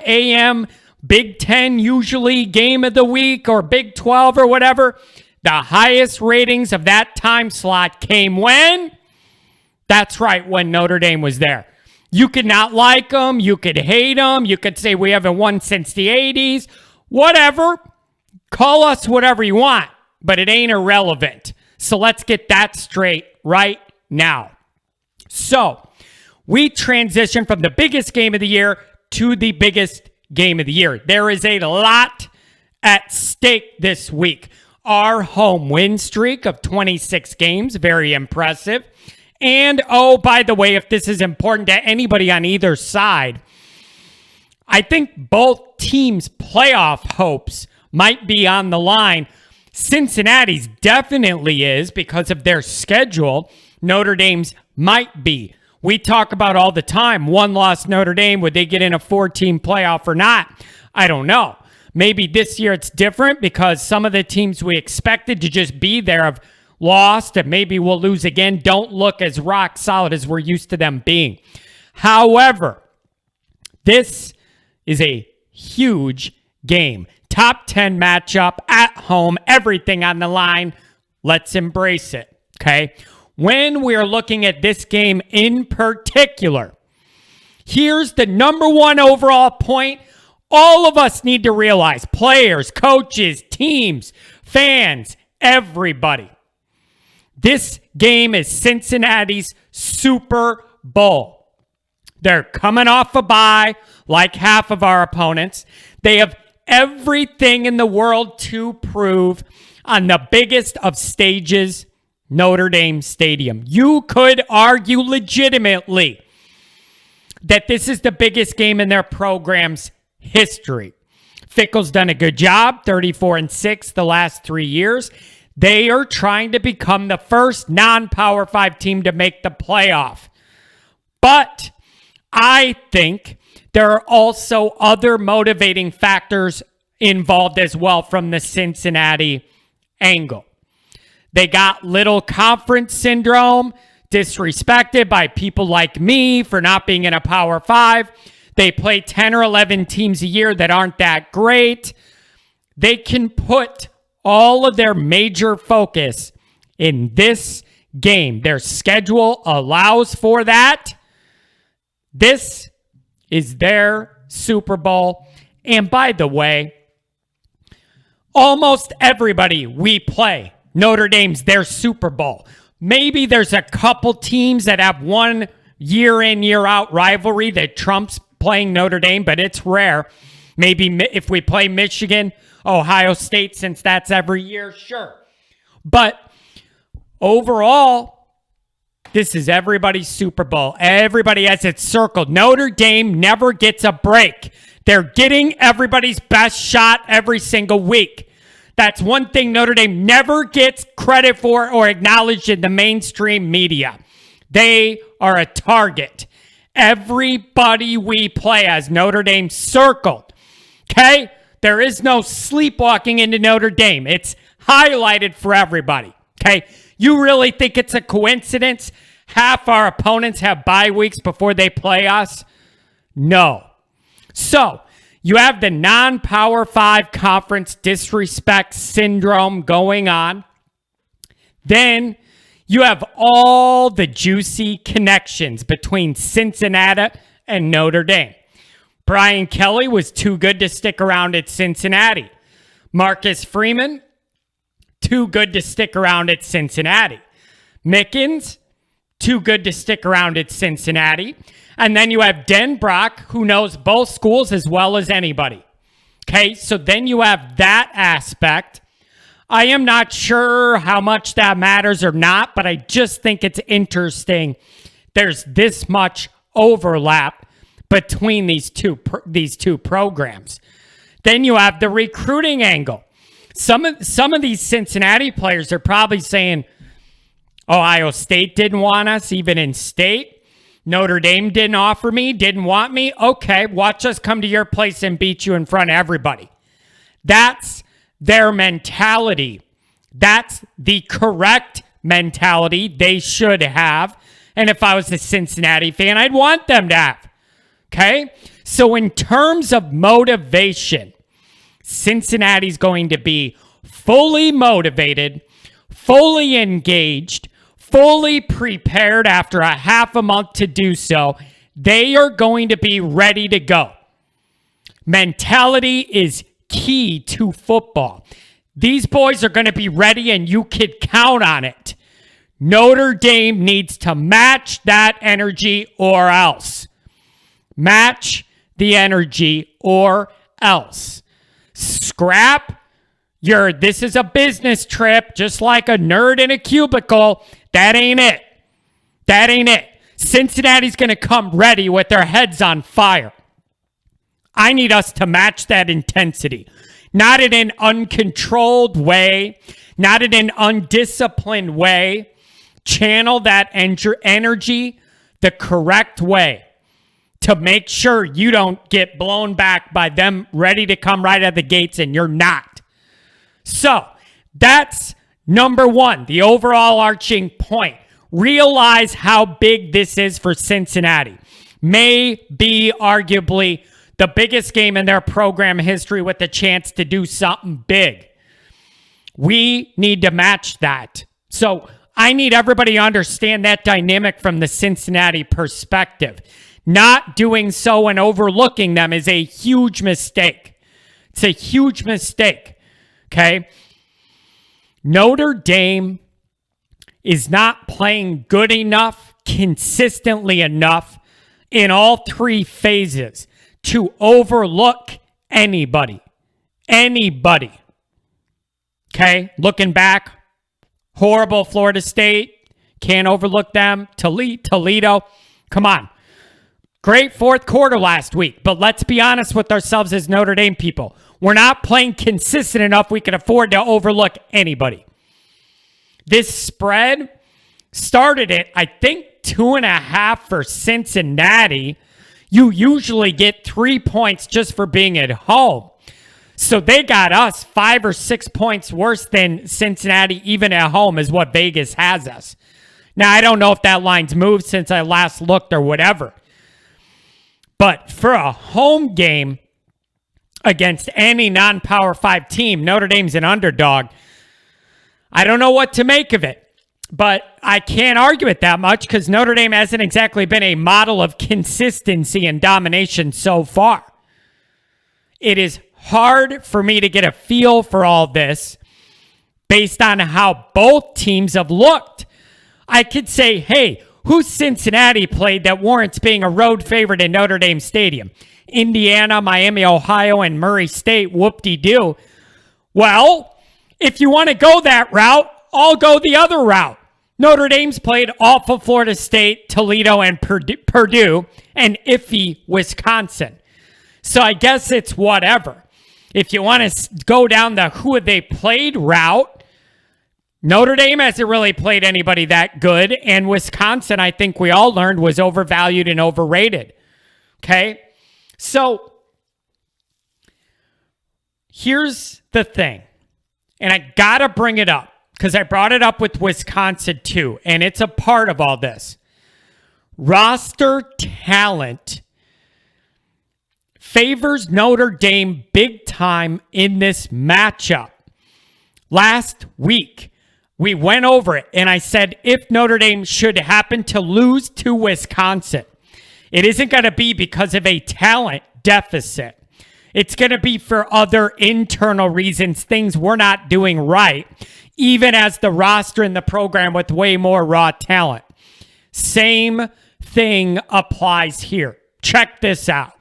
a.m. Big 10 usually game of the week or Big 12 or whatever. The highest ratings of that time slot came when? That's right, when Notre Dame was there. You could not like them. You could hate them. You could say we haven't won since the 80s. Whatever. Call us whatever you want, but it ain't irrelevant. So let's get that straight right now. So we transition from the biggest game of the year to the biggest game of the year. There is a lot at stake this week. Our home win streak of 26 games, very impressive. And, oh, by the way, if this is important to anybody on either side, I think both teams' playoff hopes might be on the line. Cincinnati's definitely is because of their schedule. Notre Dame's might be. We talk about all the time, one loss Notre Dame, would they get in a 4-team playoff or not? I don't know. Maybe this year it's different because some of the teams we expected to just be there have lost, and maybe we'll lose again. Don't look as rock solid as we're used to them being. However, this is a huge game. Top 10 matchup at home, everything on the line. Let's embrace it, okay? When we're looking at this game in particular, here's the number one overall point all of us need to realize. Players, coaches, teams, fans, everybody. This game is Cincinnati's Super Bowl. They're coming off a bye, like half of our opponents. They have everything in the world to prove on the biggest of stages, Notre Dame Stadium. You could argue legitimately that this is the biggest game in their program's history. Fickell's done a good job, 34-6 the last 3 years. They are trying to become the first non-Power 5 team to make the playoff. But I think there are also other motivating factors involved as well from the Cincinnati angle. They got little conference syndrome, disrespected by people like me for not being in a Power 5. They play 10 or 11 teams a year that aren't that great. They can put all of their major focus in this game. Their schedule allows for that. This is their Super Bowl. And by the way, almost everybody we play, Notre Dame's their Super Bowl. Maybe there's a couple teams that have one year in, year out rivalry that trumps playing Notre Dame, but it's rare. Maybe if we play Michigan, Ohio State, since that's every year, sure. But overall, this is everybody's Super Bowl. Everybody has it circled. Notre Dame never gets a break. They're getting everybody's best shot every single week. That's one thing Notre Dame never gets credit for or acknowledged in the mainstream media. They are a target. Everybody we play has Notre Dame circled. Okay? There is no sleepwalking into Notre Dame. It's highlighted for everybody. Okay? You really think it's a coincidence half our opponents have bye weeks before they play us? No. So, you have the non-Power 5 conference disrespect syndrome going on. Then you have all the juicy connections between Cincinnati and Notre Dame. Brian Kelly was too good to stick around at Cincinnati. Marcus Freeman, too good to stick around at Cincinnati. Mickens, too good to stick around at Cincinnati. And then you have Den Brock, who knows both schools as well as anybody. Okay, so then you have that aspect. I am not sure how much that matters or not, but I just think it's interesting. There's this much overlap between these two programs. Then you have the recruiting angle. Some of these Cincinnati players are probably saying, Ohio State didn't want us, even in state. Notre Dame didn't offer me, didn't want me. Okay, watch us come to your place and beat you in front of everybody. That's their mentality. That's the correct mentality they should have. And if I was a Cincinnati fan, I'd want them to have. Okay? So in terms of motivation, Cincinnati's going to be fully motivated, fully engaged, fully prepared after a half a month to do so. They are going to be ready to go. Mentality is key to football. These boys are going to be ready, and you could count on it. Notre Dame needs to match that energy or else. Match the energy or else. Scrap this is a business trip, just like a nerd in a cubicle. That ain't it. That ain't it. Cincinnati's going to come ready with their heads on fire. I need us to match that intensity. Not in an uncontrolled way, not in an undisciplined way. Channel that energy the correct way to make sure you don't get blown back by them ready to come right out of the gates and you're not. So that's number one, the overall arching point. Realize how big this is for Cincinnati. May be arguably the biggest game in their program history with the chance to do something big. We need to match that. So I need everybody to understand that dynamic from the Cincinnati perspective. Not doing so and overlooking them is a huge mistake. It's a huge mistake. Okay? Notre Dame is not playing good enough, consistently enough in all three phases to overlook anybody. Anybody. Okay? Looking back, horrible Florida State. Can't overlook them. Toledo. Come on. Great fourth quarter last week, but let's be honest with ourselves as Notre Dame people. We're not playing consistent enough we can afford to overlook anybody. This spread started at, I think, 2.5 for Cincinnati. You usually get 3 points just for being at home. So they got us 5 or 6 points worse than Cincinnati, even at home, is what Vegas has us. Now, I don't know if that line's moved since I last looked or whatever. But for a home game against any non-Power 5 team, Notre Dame's an underdog. I don't know what to make of it. But I can't argue it that much because Notre Dame hasn't exactly been a model of consistency and domination so far. It is hard for me to get a feel for all this based on how both teams have looked. I could say, hey, who's Cincinnati played that warrants being a road favorite in Notre Dame Stadium? Indiana, Miami, Ohio, and Murray State, whoop-de-doo. Well, if you want to go that route, I'll go the other route. Notre Dame's played awful Florida State, Toledo, and Purdue, and iffy Wisconsin. So I guess it's whatever. If you want to go down the who have they played route, Notre Dame hasn't really played anybody that good, and Wisconsin, I think we all learned, was overvalued and overrated. Okay? So here's the thing, and I got to bring it up because I brought it up with Wisconsin too, and it's a part of all this. Roster talent favors Notre Dame big time in this matchup. Last week, we went over it, and I said if Notre Dame should happen to lose to Wisconsin, it isn't going to be because of a talent deficit. It's going to be for other internal reasons, things we're not doing right, even as the roster in the program with way more raw talent. Same thing applies here. Check this out.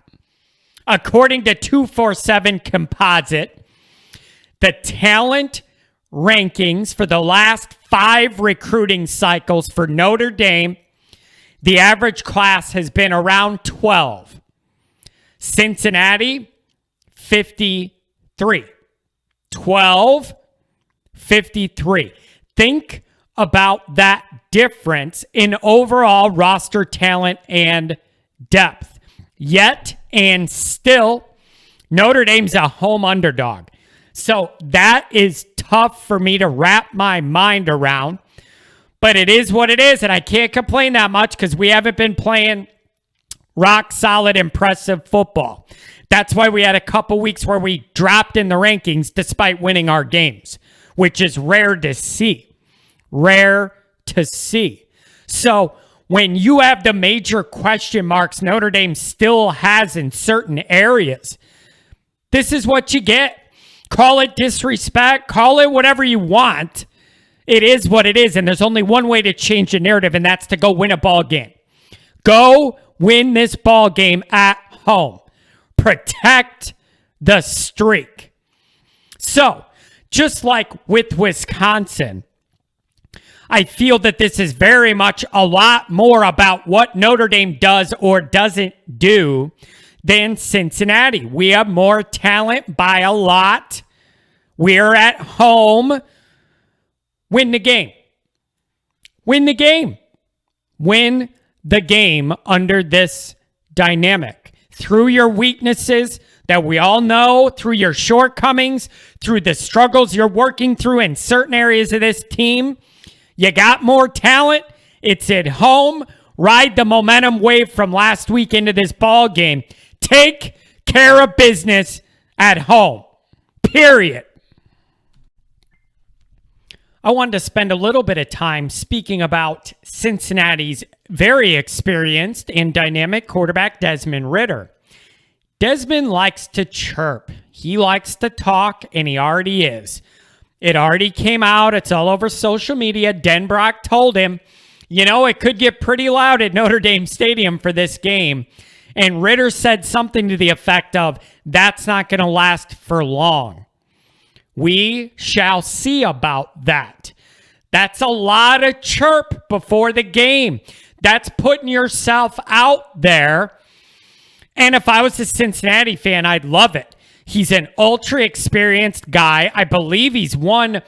According to 247 Composite, the talent rankings for the last 5 recruiting cycles for Notre Dame, the average class has been around 12. Cincinnati, 53. 12, 53. Think about that difference in overall roster talent and depth. Yet and still, Notre Dame's a home underdog. So that is tough for me to wrap my mind around. But it is what it is, and I can't complain that much because we haven't been playing rock solid, impressive football. That's why we had a couple weeks where we dropped in the rankings despite winning our games, which is rare to see. Rare to see. So when you have the major question marks Notre Dame still has in certain areas, this is what you get. Call it disrespect. Call it whatever you want. It is what it is, and there's only one way to change the narrative, and that's to go win a ball game. Go win this ball game at home. Protect the streak. So, just like with Wisconsin, I feel that this is very much a lot more about what Notre Dame does or doesn't do than Cincinnati. We have more talent by a lot. We're at home. Win the game. Win the game. Win the game under this dynamic. Through your weaknesses that we all know, through your shortcomings, through the struggles you're working through in certain areas of this team, you got more talent. It's at home. Ride the momentum wave from last week into this ball game. Take care of business at home. Period. I wanted to spend a little bit of time speaking about Cincinnati's very experienced and dynamic quarterback, Desmond Ridder. Desmond likes to chirp. He likes to talk, and he already is. It already came out. It's all over social media. Denbrock told him, it could get pretty loud at Notre Dame Stadium for this game. And Ridder said something to the effect of, that's not going to last for long. We shall see about that. That's a lot of chirp before the game. That's putting yourself out there. And if I was a Cincinnati fan, I'd love it. He's an ultra experienced guy. I believe he's won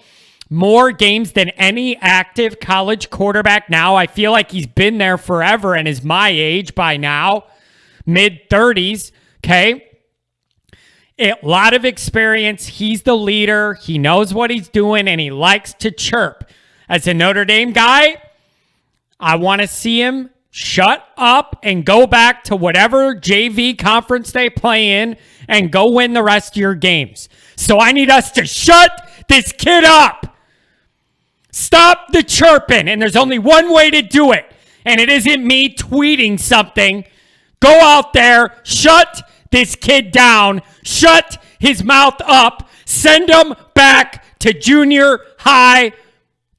more games than any active college quarterback now. I feel like he's been there forever and is my age by now, mid-30s, okay? A lot of experience. He's the leader. He knows what he's doing, and he likes to chirp. As a Notre Dame guy, I want to see him shut up and go back to whatever JV conference they play in and go win the rest of your games. So I need us to shut this kid up. Stop the chirping, and there's only one way to do it, and it isn't me tweeting something. Go out there, shut this kid down, shut his mouth up, send him back to junior high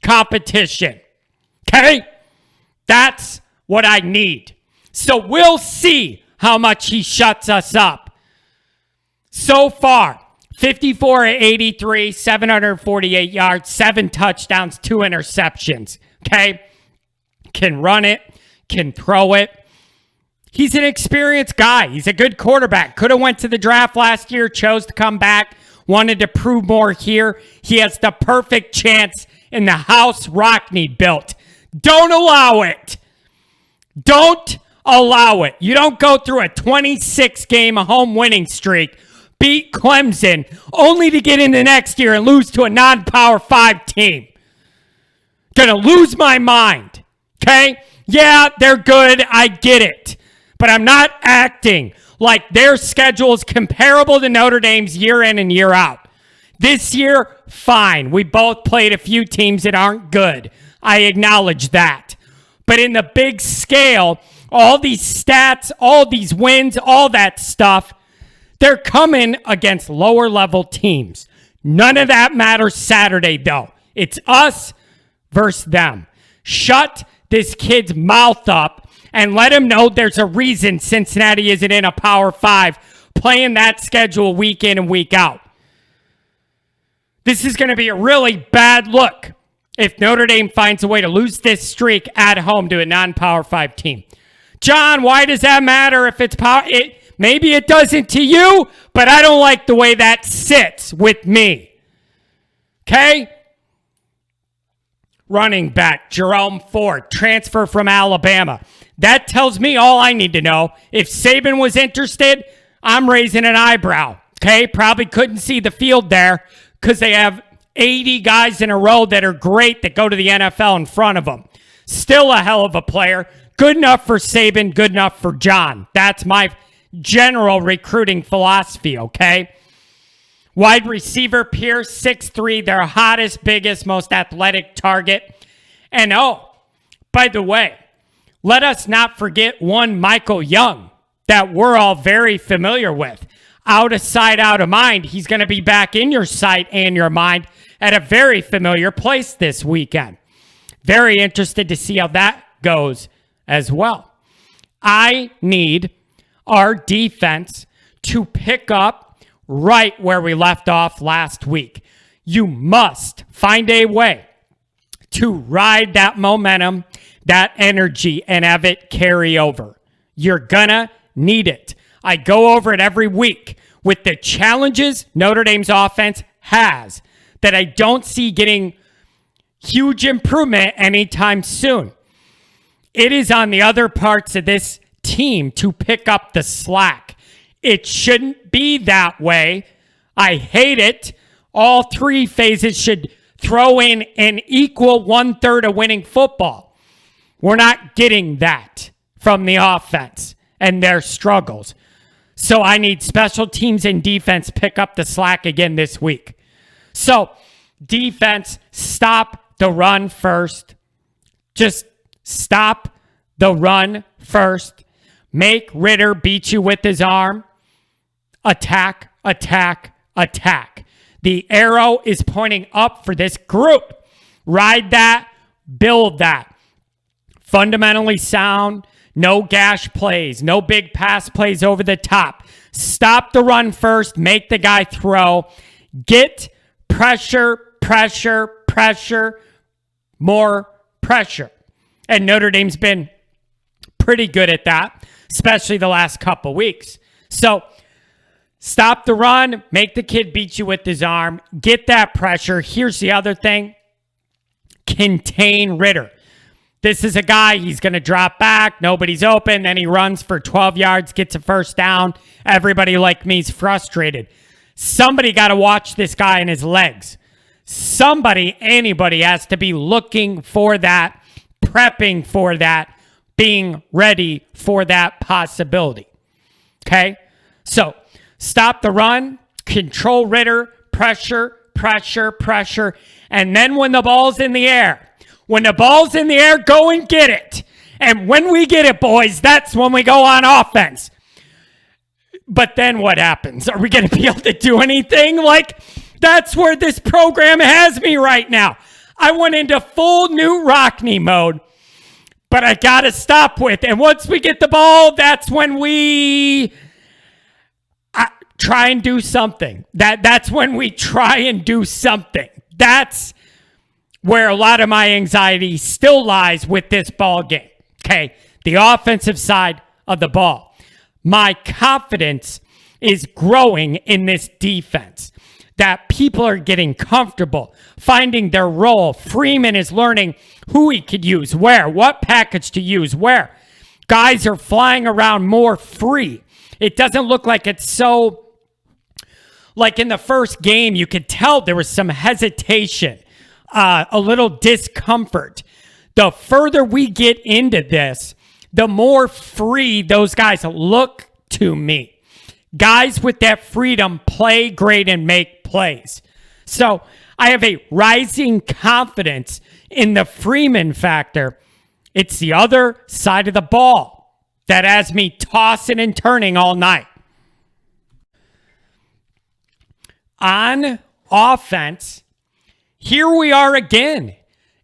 competition. Okay? That's what I need. So we'll see how much he shuts us up. So far, 54-83, 748 yards, 7 touchdowns, 2 interceptions. Okay? Can run it, can throw it. He's an experienced guy. He's a good quarterback. Could have went to the draft last year, chose to come back, wanted to prove more here. He has the perfect chance in the house Rockne built. Don't allow it. Don't allow it. You don't go through a 26-game home winning streak, beat Clemson, only to get in the next year and lose to a non-Power 5 team. Gonna lose my mind. Okay? Yeah, they're good. I get it. But I'm not acting like their schedule is comparable to Notre Dame's year in and year out. This year, fine. We both played a few teams that aren't good. I acknowledge that. But in the big scale, all these stats, all these wins, all that stuff, they're coming against lower level teams. None of that matters Saturday, though. It's us versus them. Shut this kid's mouth up and let him know there's a reason Cincinnati isn't in a Power 5 playing that schedule week in and week out. This is going to be a really bad look if Notre Dame finds a way to lose this streak at home to a non-Power 5 team. John, why does that matter if it's power? Maybe it doesn't to you, but I don't like the way that sits with me. Okay? Running back, Jerome Ford, transfer from Alabama. That tells me all I need to know. If Saban was interested, I'm raising an eyebrow. Okay? Probably couldn't see the field there because they have 80 guys in a row that are great that go to the NFL in front of them. Still a hell of a player. Good enough for Saban, good enough for John. That's my general recruiting philosophy, okay? Wide receiver Pierce, 6'3", their hottest, biggest, most athletic target. And oh, by the way, let us not forget one Michael Young that we're all very familiar with. Out of sight, out of mind. He's going to be back in your sight and your mind at a very familiar place this weekend. Very interested to see how that goes as well. I need our defense to pick up right where we left off last week. You must find a way to ride that momentum, that energy, and have it carry over. You're gonna need it. I go over it every week with the challenges Notre Dame's offense has that I don't see getting huge improvement anytime soon. It is on the other parts of this team to pick up the slack. It shouldn't be that way. I hate it. All three phases should throw in an equal 1/3 of winning football. We're not getting that from the offense and their struggles. So I need special teams and defense pick up the slack again this week. So defense, stop the run first. Just stop the run first. Make Ritter beat you with his arm. Attack, attack, attack. The arrow is pointing up for this group. Ride that, build that. Fundamentally sound, no gash plays, no big pass plays over the top. Stop the run first, make the guy throw. Get pressure, pressure, pressure, more pressure. And Notre Dame's been pretty good at that, especially the last couple weeks. So stop the run, make the kid beat you with his arm, get that pressure. Here's the other thing. Contain Ritter. This is a guy, he's going to drop back, nobody's open, then he runs for 12 yards, gets a first down. Everybody like me is frustrated. Somebody got to watch this guy and his legs. Somebody, anybody has to be looking for that, prepping for that, being ready for that possibility. Okay? So, stop the run, control Ritter, pressure, pressure, pressure, and then when the ball's in the air, go and get it. And when we get it, boys, that's when we go on offense. But then what happens? Are we going to be able to do anything? Like, that's where this program has me right now. I went into full Knute Rockne mode, but I got to stop with. And once we get the ball, that's when we try and do something. That's when we try and do something. That's where a lot of my anxiety still lies with this ball game. Okay, the offensive side of the ball. My confidence is growing in this defense. That people are getting comfortable, finding their role. Freeman is learning who he could use, where, what package to use, where. Guys are flying around more free. It doesn't look like it's so, like in the first game, you could tell there was some hesitation, a little discomfort. The further we get into this, the more free those guys look to me. Guys with that freedom play great and make plays. So I have a rising confidence in the Freeman factor. It's the other side of the ball that has me tossing and turning all night. On offense, here we are again.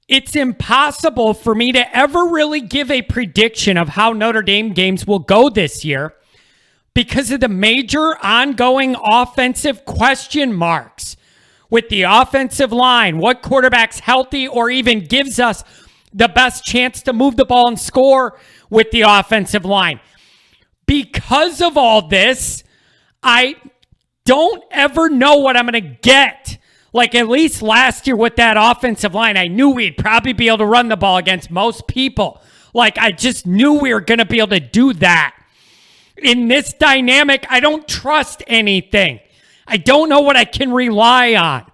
It's impossible for me to ever really give a prediction of how Notre Dame games will go this year because of the major ongoing offensive question marks with the offensive line, what quarterback's healthy or even gives us the best chance to move the ball and score with the offensive line. Because of all this, I don't ever know what I'm going to get. Like at least last year with that offensive line, I knew we'd probably be able to run the ball against most people. Like I just knew we were going to be able to do that. In this dynamic, I don't trust anything. I don't know what I can rely on.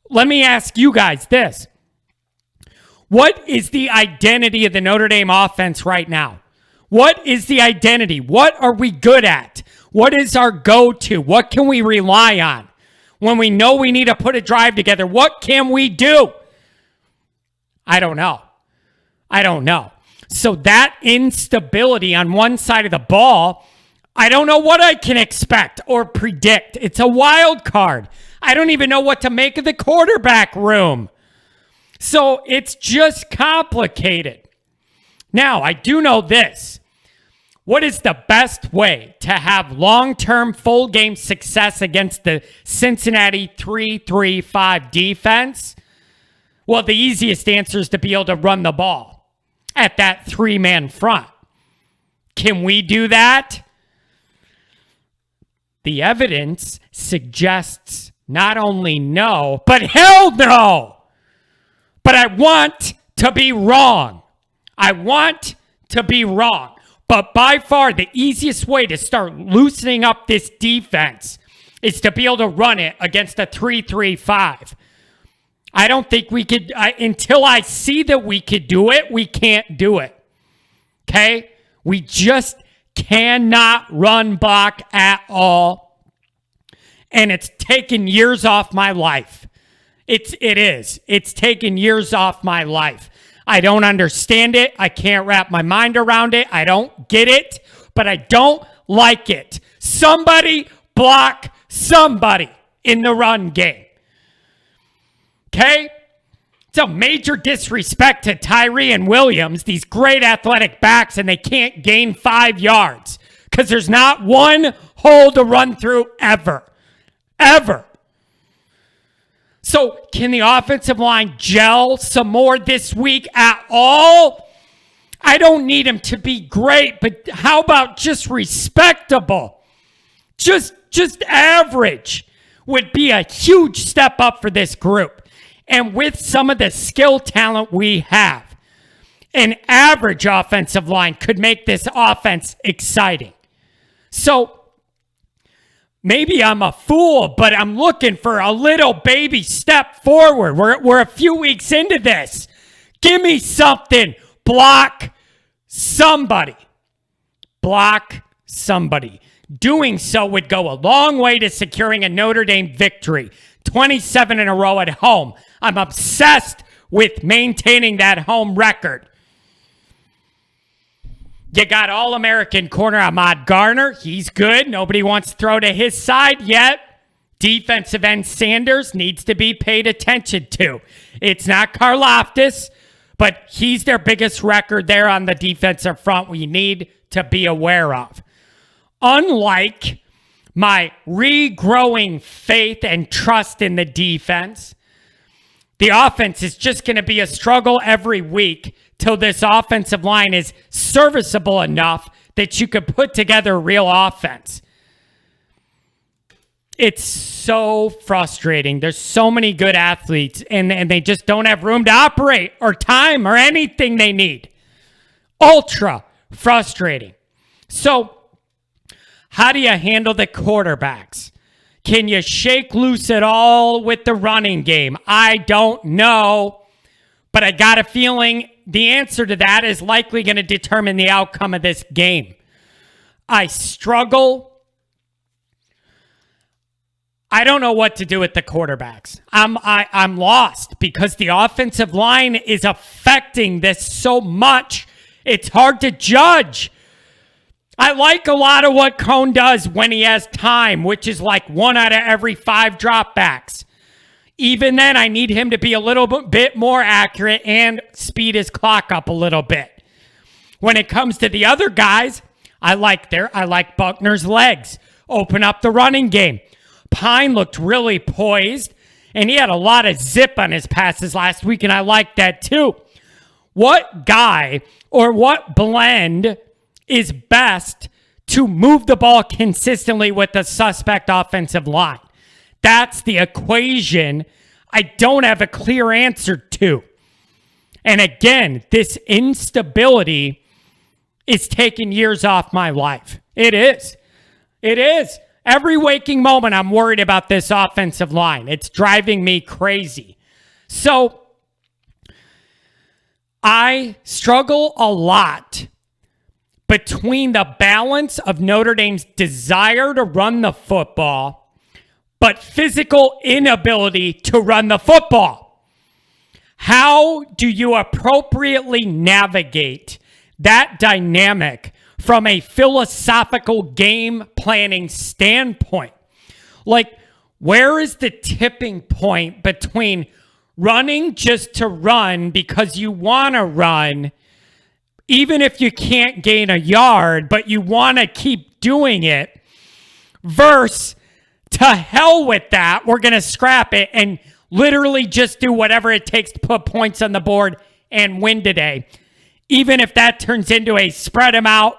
Let me ask you guys this. What is the identity of the Notre Dame offense right now? What is the identity? What are we good at? What is our go-to? What can we rely on? When we know we need to put a drive together, what can we do? I don't know. So that instability on one side of the ball, I don't know what I can expect or predict. It's a wild card. I don't even know what to make of the quarterback room. So it's just complicated. Now, I do know this. What is the best way to have long-term full game success against the Cincinnati 3-3-5 defense? Well, the easiest answer is to be able to run the ball at that three-man front. Can we do that? The evidence suggests not only no, but hell no. But I want to be wrong. But by far, the easiest way to start loosening up this defense is to be able to run it against a 3-3-5. I don't think we could, until I see that we could do it, we can't do it. Okay? We just cannot run block at all. And it's taken years off my life. It is. It's taken years off my life. I don't understand it. I can't wrap my mind around it. I don't get it, but I don't like it. Somebody block somebody in the run game. Okay? It's a major disrespect to Tyree and Williams, these great athletic backs, and they can't gain 5 yards because there's not one hole to run through ever. So can the offensive line gel some more this week at all? I don't need him to be great, but how about just respectable? Just average would be a huge step up for this group. And with some of the skill talent we have, an average offensive line could make this offense exciting. So maybe I'm a fool, but I'm looking for a little baby step forward. We're a few weeks into this. Give me something. Block somebody. Doing so would go a long way to securing a Notre Dame victory. 27 in a row at home. I'm obsessed with maintaining that home record. You got All-American corner Ahmad Garner. He's good. Nobody wants to throw to his side yet. Defensive end Sanders needs to be paid attention to. It's not Karlaftis, but he's their biggest record there on the defensive front we need to be aware of. Unlike my regrowing faith and trust in the defense, the offense is just going to be a struggle every week till this offensive line is serviceable enough that you could put together a real offense. It's so frustrating. There's so many good athletes, and they just don't have room to operate or time or anything they need. Ultra frustrating. So, how do you handle the quarterbacks? Can you shake loose at all with the running game? I don't know, but I got a feeling the answer to that is likely going to determine the outcome of this game. I struggle. I don't know what to do with the quarterbacks. I'm lost because the offensive line is affecting this so much. It's hard to judge. I like a lot of what Cone does when he has time, which is like 1 out of every 5 dropbacks. Even then, I need him to be a little bit more accurate and speed his clock up a little bit. When it comes to the other guys, I like Buckner's legs. Open up the running game. Pine looked really poised, and he had a lot of zip on his passes last week, and I like that too. What guy or what blend is best to move the ball consistently with the suspect offensive line? That's the equation I don't have a clear answer to. And again, this instability is taking years off my life. It is. Every waking moment, I'm worried about this offensive line. It's driving me crazy. So, I struggle a lot between the balance of Notre Dame's desire to run the football, but physical inability to run the football. How do you appropriately navigate that dynamic from a philosophical game planning standpoint? Like, where is the tipping point between running just to run because you want to run, even if you can't gain a yard, but you want to keep doing it, versus to hell with that, we're going to scrap it and literally just do whatever it takes to put points on the board and win today, even if that turns into a spread them out,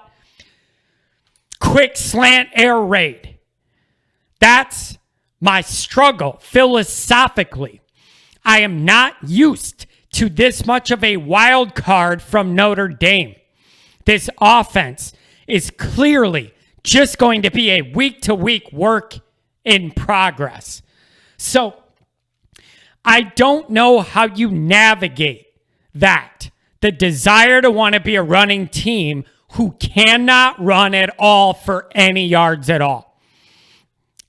quick slant air raid. That's my struggle philosophically. I am not used to this much of a wild card from Notre Dame. This offense is clearly just going to be a week-to-week work in progress. So I don't know how you navigate that. The desire to want to be a running team who cannot run at all for any yards at all.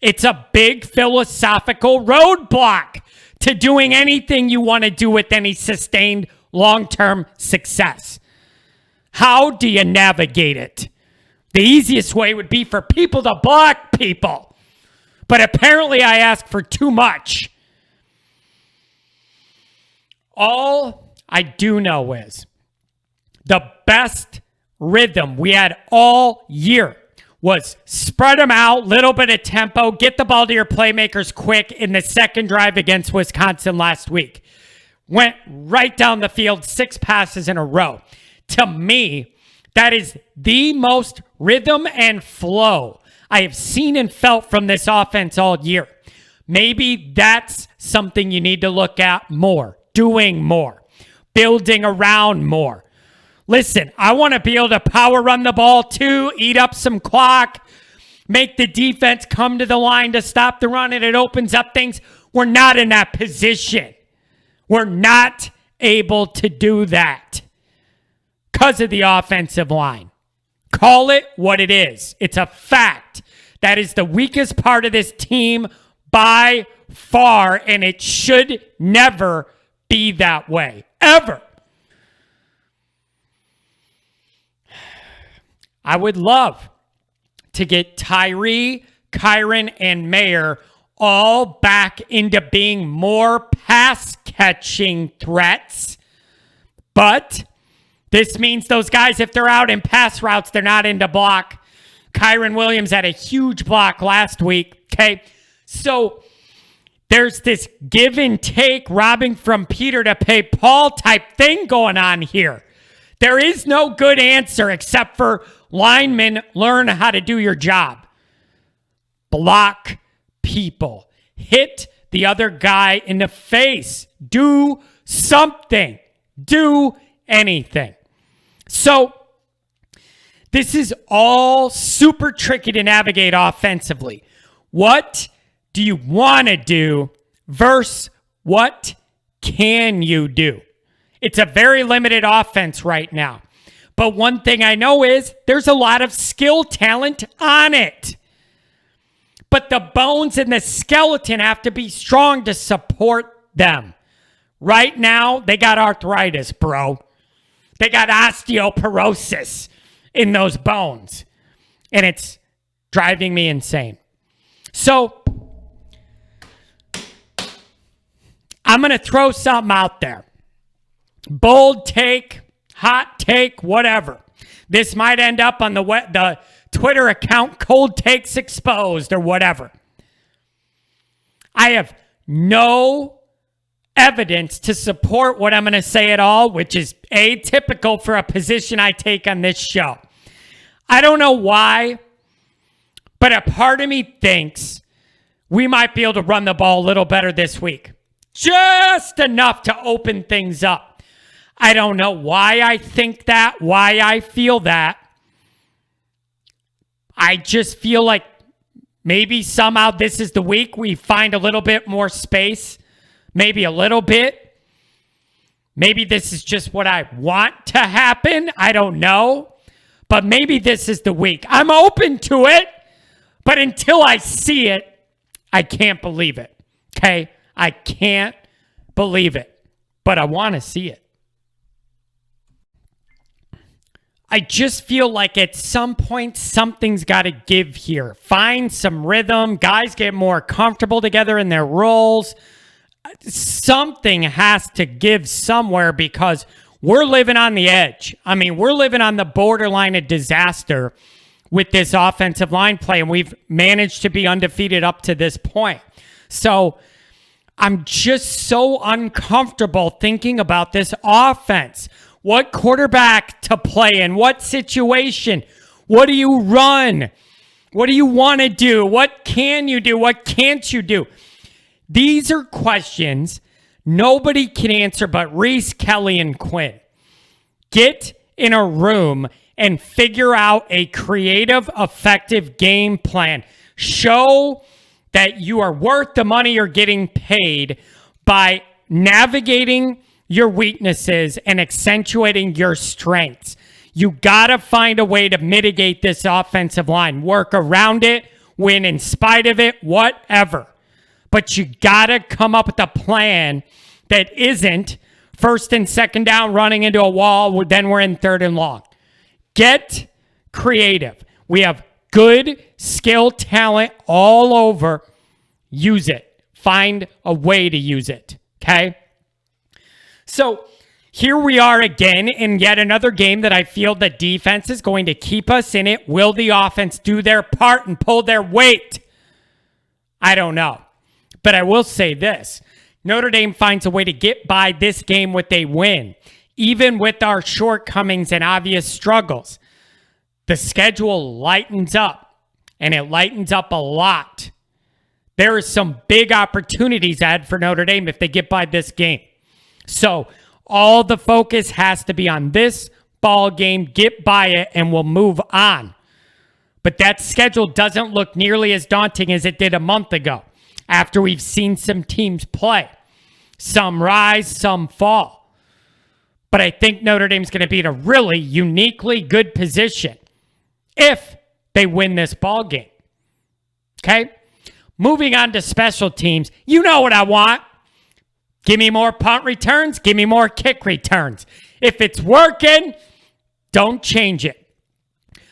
It's a big philosophical roadblock to doing anything you want to do with any sustained long-term success. How do you navigate it? The easiest way would be for people to block people. But apparently I ask for too much. All I do know is the best rhythm we had all year was spread them out, little bit of tempo, get the ball to your playmakers quick in the second drive against Wisconsin last week. Went right down the field, 6 passes in a row. To me, that is the most rhythm and flow I have seen and felt from this offense all year. Maybe that's something you need to look at more, doing more, building around more. Listen, I want to be able to power run the ball too, eat up some clock, make the defense come to the line to stop the run, and it opens up things. We're not in that position. We're not able to do that because of the offensive line. Call it what it is. It's a fact. That is the weakest part of this team by far, and it should never be that way. Ever. I would love to get Tyree, Kyron, and Mayer all back into being more pass-catching threats. But this means those guys, if they're out in pass routes, they're not into block. Kyron Williams had a huge block last week. Okay, so there's this give and take, robbing from Peter to pay Paul type thing going on here. There is no good answer except for linemen, learn how to do your job. Block people. Hit the other guy in the face. Do something. Do anything. So this is all super tricky to navigate offensively. What do you want to do versus what can you do? It's a very limited offense right now. But one thing I know is there's a lot of skill talent on it. But the bones and the skeleton have to be strong to support them. Right now, they got arthritis, bro. They got osteoporosis in those bones. And it's driving me insane. So, I'm going to throw something out there. Bold take, hot take, whatever. This might end up on the Twitter account, Cold Takes Exposed, or whatever. I have no evidence to support what I'm going to say at all, which is atypical for a position I take on this show. I don't know why, but a part of me thinks we might be able to run the ball a little better this week. Just enough to open things up. I don't know why I think that, why I feel that. I just feel like maybe somehow this is the week we find a little bit more space. Maybe a little bit. Maybe this is just what I want to happen. I don't know. But maybe this is the week. I'm open to it. But until I see it, I can't believe it. Okay? I can't believe it. But I want to see it. I just feel like at some point something's got to give here. Find some rhythm. Guys get more comfortable together in their roles. Something has to give somewhere because we're living on the edge. I mean, we're living on the borderline of disaster with this offensive line play, and we've managed to be undefeated up to this point. So I'm just so uncomfortable thinking about this offense. What quarterback to play in? What situation? What do you run? What do you want to do? What can you do? What can't you do? These are questions nobody can answer but Reese, Kelly, and Quinn. Get in a room and figure out a creative, effective game plan. Show that you are worth the money you're getting paid by navigating your weaknesses and accentuating your strengths. You got to find a way to mitigate this offensive line. Work around it, win in spite of it, whatever. But you got to come up with a plan that isn't first and second down running into a wall, then we're in third and long. Get creative. We have good skill talent all over. Use it. Find a way to use it. Okay? So here we are again in yet another game that I feel the defense is going to keep us in it. Will the offense do their part and pull their weight? I don't know. But I will say this. Notre Dame finds a way to get by this game with a win, even with our shortcomings and obvious struggles. The schedule lightens up, and it lightens up a lot. There are some big opportunities ahead for Notre Dame if they get by this game. So all the focus has to be on this ball game, get by it, and we'll move on. But that schedule doesn't look nearly as daunting as it did a month ago after we've seen some teams play. Some rise, some fall. But I think Notre Dame's going to be in a really uniquely good position if they win this ball game. Okay? Moving on to special teams. You know what I want. Give me more punt returns. Give me more kick returns. If it's working, don't change it.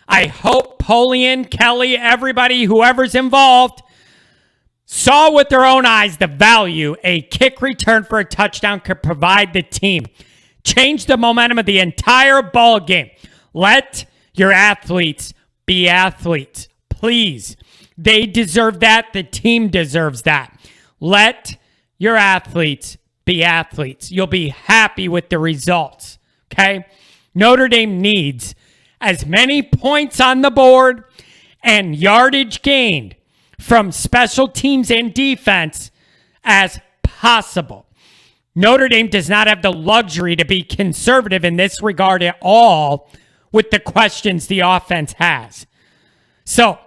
I hope Polian, Kelly, everybody, whoever's involved, saw with their own eyes the value a kick return for a touchdown could provide the team. Change the momentum of the entire ball game. Let your athletes be athletes. Please. They deserve that. The team deserves that. Let your athletes be athletes. You'll be happy with the results. Okay? Notre Dame needs as many points on the board and yardage gained from special teams and defense as possible. Notre Dame does not have the luxury to be conservative in this regard at all with the questions the offense has. So,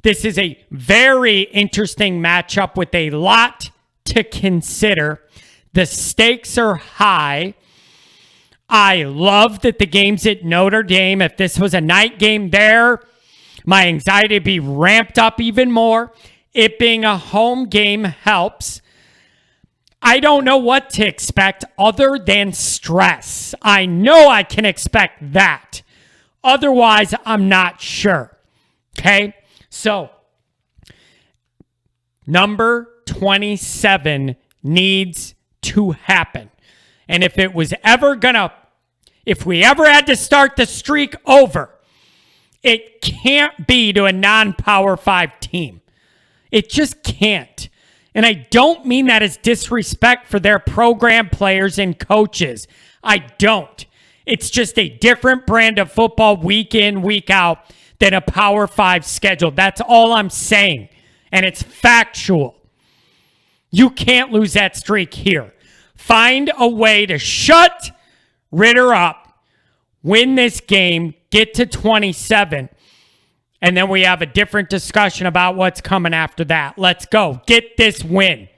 this is a very interesting matchup with a lot to consider. The stakes are high. I love that the game's at Notre Dame. If this was a night game there, my anxiety would be ramped up even more. It being a home game helps. I don't know what to expect other than stress. I know I can expect that. Otherwise, I'm not sure. Okay? So, number 27 needs to happen. And if it was ever if we ever had to start the streak over, it can't be to a non-Power 5 team. It just can't. And I don't mean that as disrespect for their program players and coaches. I don't. It's just a different brand of football week in, week out than a Power 5 schedule. That's all I'm saying. And it's factual. You can't lose that streak here. Find a way to shut Ritter up, win this game, get to 27, and then we have a different discussion about what's coming after that. Let's go. Get this win.